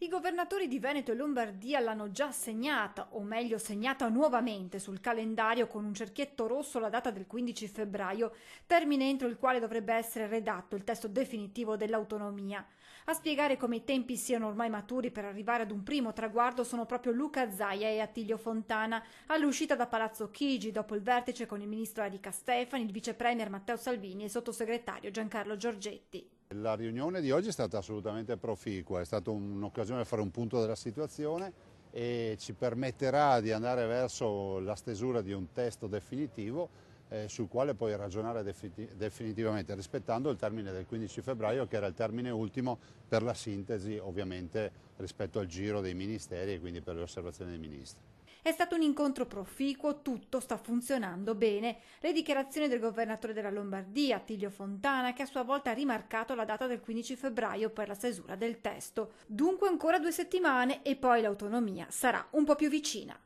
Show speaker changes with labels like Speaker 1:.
Speaker 1: I governatori di Veneto e Lombardia l'hanno già segnata, o meglio segnata nuovamente sul calendario con un cerchietto rosso la data del 15 febbraio, termine entro il quale dovrebbe essere redatto il testo definitivo dell'autonomia. A spiegare come i tempi siano ormai maturi per arrivare ad un primo traguardo sono proprio Luca Zaia e Attilio Fontana, all'uscita da Palazzo Chigi dopo il vertice con il ministro Erika Stefani, il vice premier Matteo Salvini e il sottosegretario Giancarlo Giorgetti.
Speaker 2: La riunione di oggi è stata assolutamente proficua, è stata un'occasione per fare un punto della situazione e ci permetterà di andare verso la stesura di un testo definitivo sul quale poi ragionare definitivamente, rispettando il termine del 15 febbraio che era il termine ultimo per la sintesi ovviamente rispetto al giro dei ministeri e quindi per le osservazioni dei ministri.
Speaker 1: È stato un incontro proficuo, tutto sta funzionando bene. Le dichiarazioni del governatore della Lombardia, Attilio Fontana, che a sua volta ha rimarcato la data del 15 febbraio per la stesura del testo. Dunque ancora 2 settimane e poi l'autonomia sarà un po' più vicina.